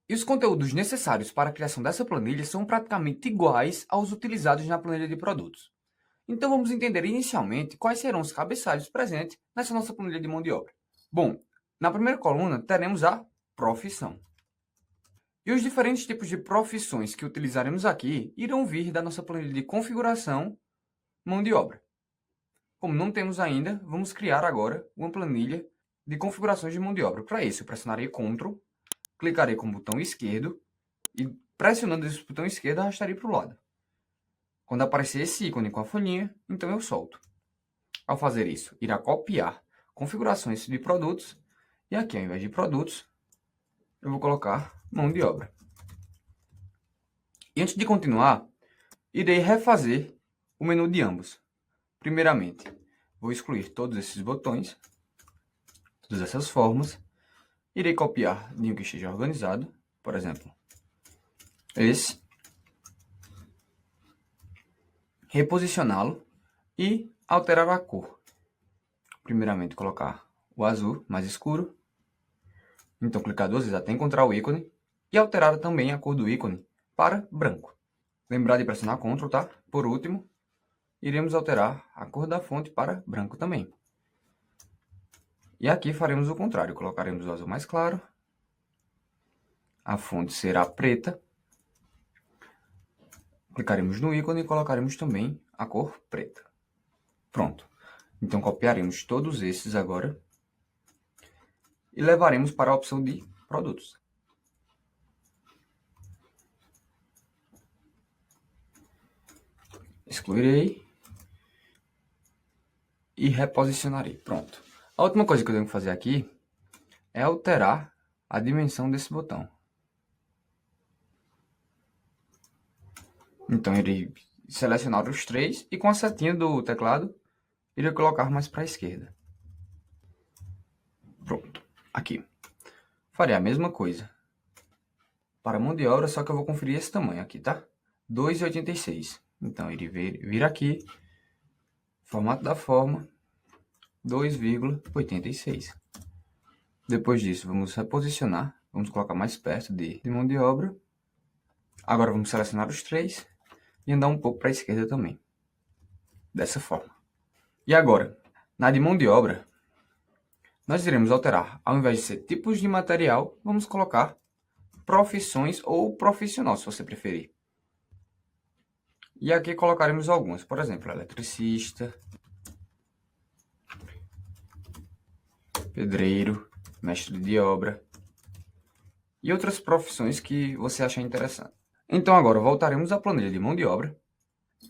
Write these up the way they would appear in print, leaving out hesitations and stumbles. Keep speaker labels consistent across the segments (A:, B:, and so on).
A: E os conteúdos necessários para a criação dessa planilha são praticamente iguais aos utilizados na planilha de produtos. Então vamos entender inicialmente quais serão os cabeçalhos presentes nessa nossa planilha de mão de obra. Bom, na primeira coluna teremos a profissão. E os diferentes tipos de profissões que utilizaremos aqui irão vir da nossa planilha de configuração mão de obra. Como não temos ainda, vamos criar agora uma planilha de configurações de mão de obra. Para isso, eu pressionarei Ctrl, clicarei com o botão esquerdo e pressionando esse botão esquerdo, arrastarei para o lado. Quando aparecer esse ícone com a folhinha, então eu solto. Ao fazer isso, irá copiar configurações de produtos e aqui, ao invés de produtos, eu vou colocar mão de obra. E antes de continuar, irei refazer o menu de ambos. Primeiramente, vou excluir todos esses botões, todas essas formas. Irei copiar de um que esteja organizado, por exemplo, esse. Reposicioná-lo e alterar a cor. Primeiramente, colocar o azul mais escuro. Então, clicar duas vezes até encontrar o ícone e alterar também a cor do ícone para branco. Lembrar de pressionar Ctrl, tá? Por último, iremos alterar a cor da fonte para branco também. E aqui faremos o contrário, colocaremos o azul mais claro. A fonte será preta. Clicaremos no ícone e colocaremos também a cor preta. Pronto. Então, copiaremos todos esses agora e levaremos para a opção de produtos. Excluirei e reposicionarei. Pronto. A última coisa que eu tenho que fazer aqui é alterar a dimensão desse botão. Então, irei selecionar os três e com a setinha do teclado, irei colocar mais para a esquerda. Pronto. Aqui. Farei a mesma coisa para mão de obra, só que eu vou conferir esse tamanho aqui, tá? 2,86. Então, irei vir aqui, formato da forma, 2,86. Depois disso, vamos reposicionar. Vamos colocar mais perto de mão de obra. Agora vamos selecionar os três e andar um pouco para a esquerda também. Dessa forma. E agora, na de mão de obra, nós iremos alterar. Ao invés de ser tipos de material, vamos colocar profissões ou profissional, se você preferir. E aqui colocaremos algumas. Por exemplo, eletricista, pedreiro, mestre de obra e outras profissões que você achar interessante. Então agora voltaremos à planilha de mão de obra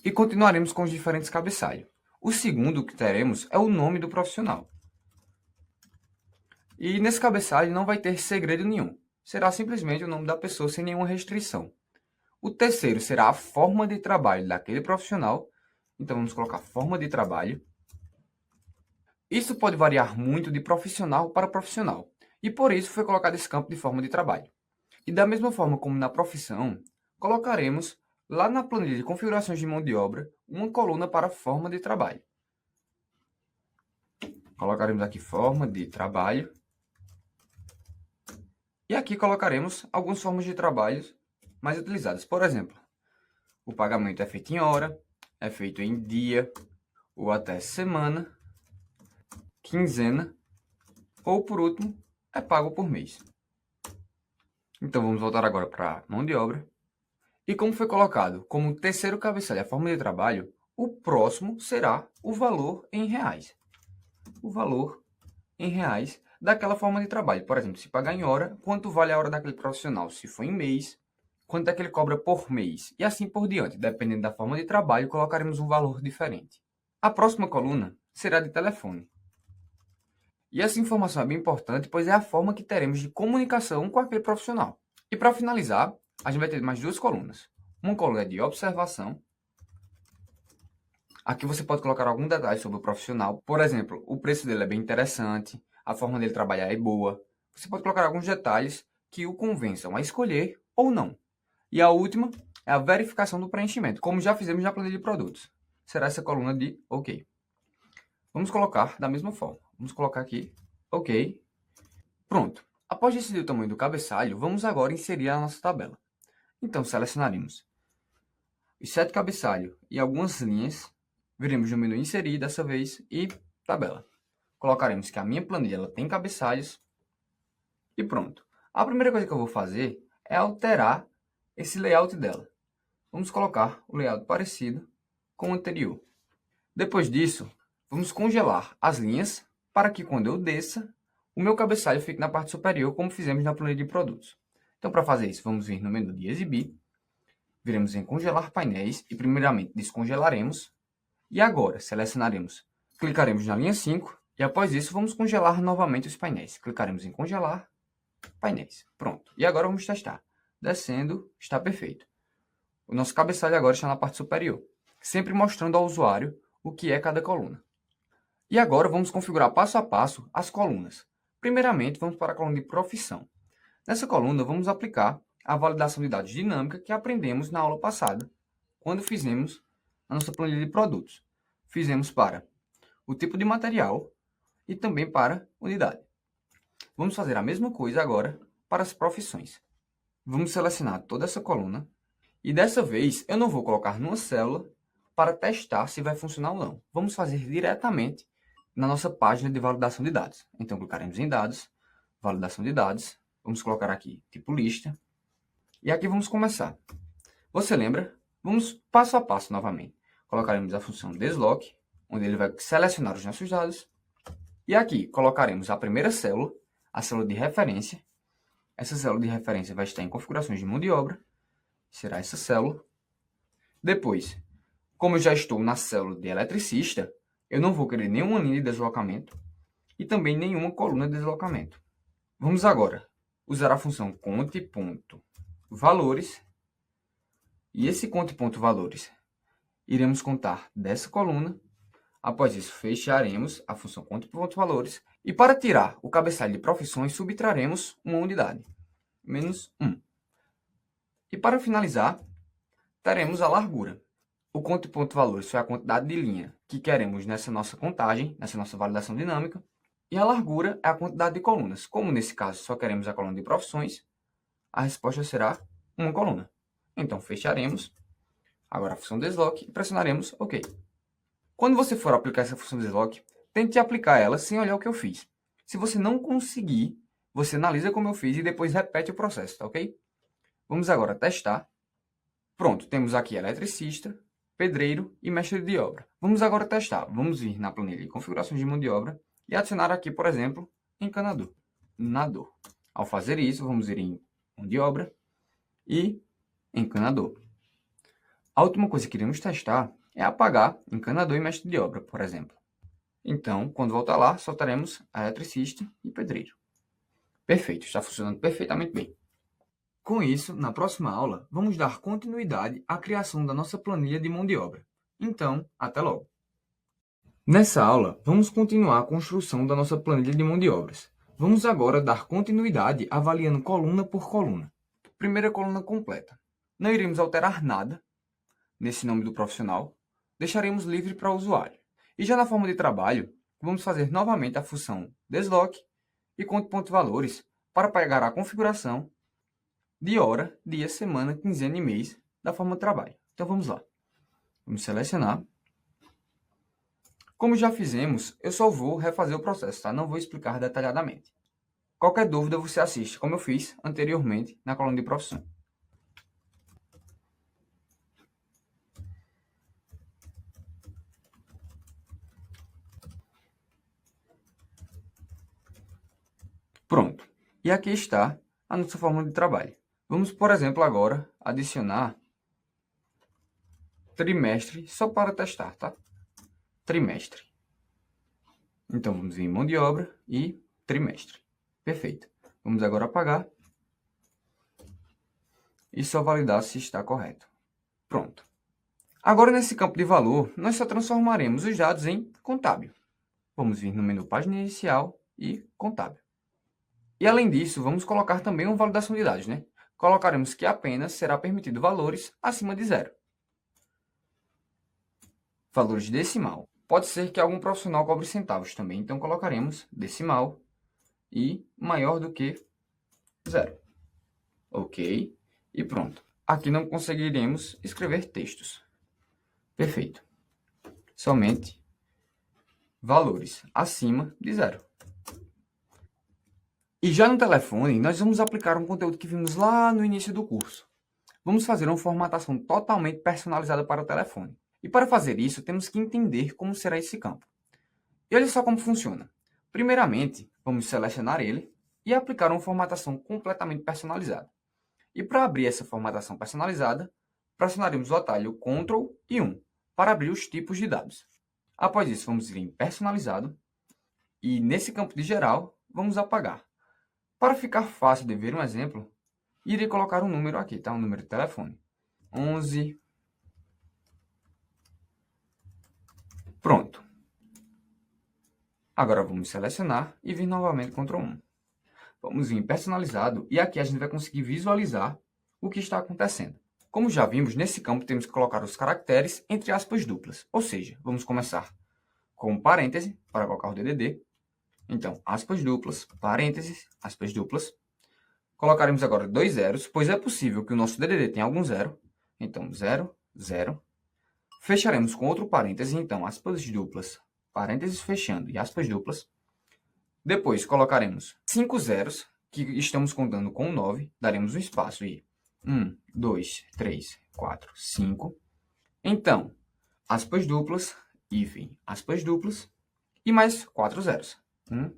A: e continuaremos com os diferentes cabeçalhos. O segundo que teremos é o nome do profissional. E nesse cabeçalho não vai ter segredo nenhum. Será simplesmente o nome da pessoa sem nenhuma restrição. O terceiro será a forma de trabalho daquele profissional. Então vamos colocar forma de trabalho. Isso pode variar muito de profissional para profissional. E por isso foi colocado esse campo de forma de trabalho. E da mesma forma como na profissão, colocaremos lá na planilha de configurações de mão de obra uma coluna para forma de trabalho. Colocaremos aqui forma de trabalho. E aqui colocaremos algumas formas de trabalho mais utilizadas. Por exemplo, o pagamento é feito em hora, é feito em dia, ou até semana, quinzena, ou por último, é pago por mês. Então vamos voltar agora para mão de obra. E como foi colocado como terceiro cabeçalho a forma de trabalho, o próximo será o valor em reais. O valor em reais daquela forma de trabalho. Por exemplo, se pagar em hora, quanto vale a hora daquele profissional? Se for em mês, quanto é que ele cobra por mês? E assim por diante. Dependendo da forma de trabalho, colocaremos um valor diferente. A próxima coluna será de telefone. E essa informação é bem importante, pois é a forma que teremos de comunicação com aquele profissional. E para finalizar, a gente vai ter mais duas colunas. Uma coluna de observação. Aqui você pode colocar algum detalhe sobre o profissional. Por exemplo, o preço dele é bem interessante, a forma dele trabalhar é boa. Você pode colocar alguns detalhes que o convençam a escolher ou não. E a última é a verificação do preenchimento, como já fizemos na planilha de produtos. Será essa coluna de OK. Vamos colocar da mesma forma. Vamos colocar aqui OK. Pronto. Após decidir o tamanho do cabeçalho, vamos agora inserir a nossa tabela. Então, selecionaremos os 7 cabeçalhos e algumas linhas, viremos no menu Inserir dessa vez e Tabela. Colocaremos que a minha planilha ela tem cabeçalhos e pronto. A primeira coisa que eu vou fazer é alterar esse layout dela. Vamos colocar o layout parecido com o anterior. Depois disso, vamos congelar as linhas para que quando eu desça, o meu cabeçalho fique na parte superior, como fizemos na planilha de produtos. Então, para fazer isso, vamos vir no menu de Exibir, viremos em Congelar Painéis e primeiramente descongelaremos. E agora, selecionaremos, clicaremos na linha 5 e após isso vamos congelar novamente os painéis. Clicaremos em Congelar Painéis. Pronto. E agora vamos testar. Descendo, está perfeito. O nosso cabeçalho agora está na parte superior, sempre mostrando ao usuário o que é cada coluna. E agora vamos configurar passo a passo as colunas. Primeiramente, vamos para a coluna de profissão. Nessa coluna, vamos aplicar a validação de dados dinâmica que aprendemos na aula passada, quando fizemos a nossa planilha de produtos. Fizemos para o tipo de material e também para unidade. Vamos fazer a mesma coisa agora para as profissões. Vamos selecionar toda essa coluna e dessa vez eu não vou colocar numa célula para testar se vai funcionar ou não. Vamos fazer diretamente na nossa página de validação de dados. Então clicaremos em dados, validação de dados, vamos colocar aqui tipo lista e aqui vamos começar. Você lembra? Vamos passo a passo novamente. Colocaremos a função desloc, onde ele vai selecionar os nossos dados. E aqui colocaremos a primeira célula, a célula de referência. Essa célula de referência vai estar em configurações de mão de obra. Será essa célula. Depois, como eu já estou na célula de eletricista, eu não vou querer nenhuma linha de deslocamento e também nenhuma coluna de deslocamento. Vamos agora usar a função conte.valores. E esse conte.valores iremos contar dessa coluna. Após isso, fecharemos a função conte.valores. E para tirar o cabeçalho de profissões, subtraremos uma unidade, menos 1. E para finalizar, teremos a largura. O conte.valores foi a quantidade de linha que queremos nessa nossa contagem, nessa nossa validação dinâmica. E a largura é a quantidade de colunas. Como nesse caso só queremos a coluna de profissões, a resposta será uma coluna. Então, fecharemos agora a função desloc e pressionaremos OK. Quando você for aplicar essa função desloc, tente aplicar ela sem olhar o que eu fiz. Se você não conseguir, você analisa como eu fiz e depois repete o processo, tá ok? Vamos agora testar. Pronto, temos aqui eletricista, pedreiro e mestre de obra. Vamos agora testar. Vamos vir na planilha de configurações de mão de obra e adicionar aqui, por exemplo, encanador. Nador. Ao fazer isso, vamos ir em mão de obra e encanador. A última coisa que iremos testar é apagar encanador e mestre de obra, por exemplo. Então, quando voltar lá, soltaremos eletricista e pedreiro. Perfeito, está funcionando perfeitamente bem. Com isso, na próxima aula, vamos dar continuidade à criação da nossa planilha de mão de obra. Então, até logo! Nessa aula, vamos continuar a construção da nossa planilha de mão de obras. Vamos agora dar continuidade avaliando coluna por coluna. Primeira coluna completa. Não iremos alterar nada nesse nome do profissional, deixaremos livre para o usuário. E já na forma de trabalho, vamos fazer novamente a função desloc e conte.valores para pegar a configuração de hora, dia, semana, quinzena e mês da forma de trabalho. Então vamos lá. Vamos selecionar. Como já fizemos, eu só vou refazer o processo, tá? Não vou explicar detalhadamente. Qualquer dúvida você assiste, como eu fiz anteriormente na coluna de profissão. Pronto. E aqui está a nossa fórmula de trabalho. Vamos, por exemplo, agora adicionar trimestre só para testar, tá? Trimestre. Então, vamos vir em mão de obra e trimestre. Perfeito. Vamos agora apagar e só validar se está correto. Pronto. Agora, nesse campo de valor, nós só transformaremos os dados em contábil. Vamos vir no menu Página Inicial e Contábil. E além disso, vamos colocar também uma validação de dados, né? Colocaremos que apenas será permitido valores acima de 0. Valores de decimal. Pode ser que algum profissional cobre centavos também, então colocaremos decimal e maior do que 0. Ok. E pronto. Aqui não conseguiremos escrever textos. Perfeito. Somente valores acima de 0. E já no telefone, nós vamos aplicar um conteúdo que vimos lá no início do curso. Vamos fazer uma formatação totalmente personalizada para o telefone. E para fazer isso, temos que entender como será esse campo. E olha só como funciona. Primeiramente, vamos selecionar ele e aplicar uma formatação completamente personalizada. E para abrir essa formatação personalizada, pressionaremos o atalho Ctrl e 1 para abrir os tipos de dados. Após isso, vamos ir em Personalizado e nesse campo de geral, vamos apagar. Para ficar fácil de ver um exemplo, irei colocar um número aqui, tá? Um número de telefone. 11. Pronto. Agora vamos selecionar e vir novamente Ctrl 1. Vamos vir em Personalizado e aqui a gente vai conseguir visualizar o que está acontecendo. Como já vimos, nesse campo temos que colocar os caracteres entre aspas duplas. Ou seja, vamos começar com um parêntese para colocar o DDD. Então, aspas duplas, parênteses, aspas duplas. Colocaremos agora 2 zeros, pois é possível que o nosso DDD tenha algum zero. Então, 0, 0. Fecharemos com outro parêntese, então, aspas duplas, parênteses fechando e aspas duplas. Depois, colocaremos 5 zeros, que estamos contando com 9. Daremos um espaço e 1, 2, 3, 4, 5. Então, aspas duplas, hífen, aspas duplas, e mais 4 zeros. 1,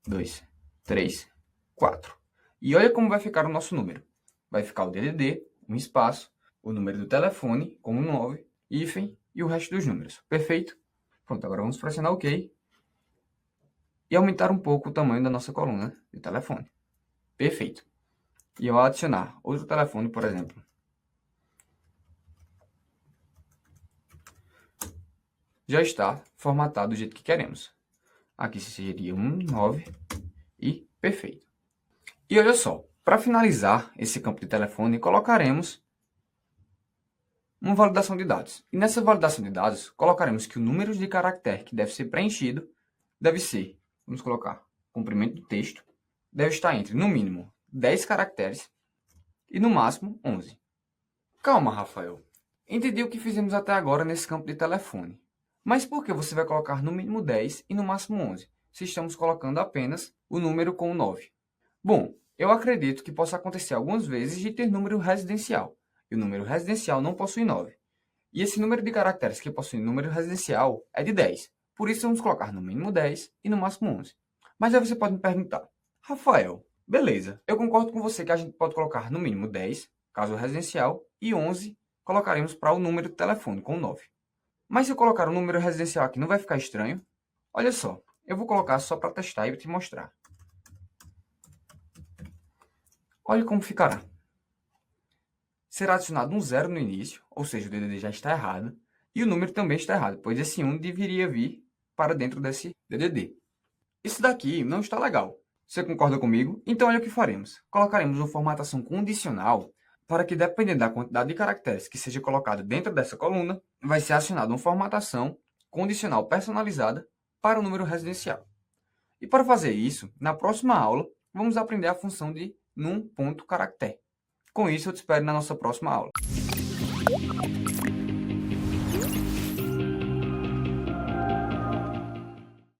A: 2, 3, 4. E olha como vai ficar o nosso número. Vai ficar o DDD, um espaço, o número do telefone, como 9, hífen e o resto dos números. Perfeito? Pronto, agora vamos pressionar OK. E aumentar um pouco o tamanho da nossa coluna de telefone. Perfeito. E ao adicionar outro telefone, por exemplo, já está formatado do jeito que queremos. Aqui seria 9 e perfeito. E olha só, para finalizar esse campo de telefone, colocaremos uma validação de dados. E nessa validação de dados, colocaremos que o número de caractere que deve ser preenchido deve ser, vamos colocar, comprimento do texto, deve estar entre, no mínimo, 10 caracteres e, no máximo, 11. Calma, Rafael. Entendi o que fizemos até agora nesse campo de telefone. Mas por que você vai colocar no mínimo 10 e no máximo 11, se estamos colocando apenas o número com 9? Bom, eu acredito que possa acontecer algumas vezes de ter número residencial, e o número residencial não possui 9. E esse número de caracteres que possui número residencial é de 10. Por isso, vamos colocar no mínimo 10 e no máximo 11. Mas aí você pode me perguntar, Rafael, beleza, eu concordo com você que a gente pode colocar no mínimo 10, caso residencial, e 11 colocaremos para o número de telefone, com 9. Mas se eu colocar o número residencial aqui, não vai ficar estranho? Olha só, eu vou colocar só para testar e te mostrar. Olha como ficará. Será adicionado um 0 no início, ou seja, o DDD já está errado, e o número também está errado, pois esse 1 deveria vir para dentro desse DDD. Isso daqui não está legal. Você concorda comigo? Então olha o que faremos. Colocaremos uma formatação condicional para que, dependendo da quantidade de caracteres que seja colocado dentro dessa coluna, vai ser acionada uma formatação condicional personalizada para o número residencial. E para fazer isso, na próxima aula, vamos aprender a função de num.caractere. Com isso, eu te espero na nossa próxima aula.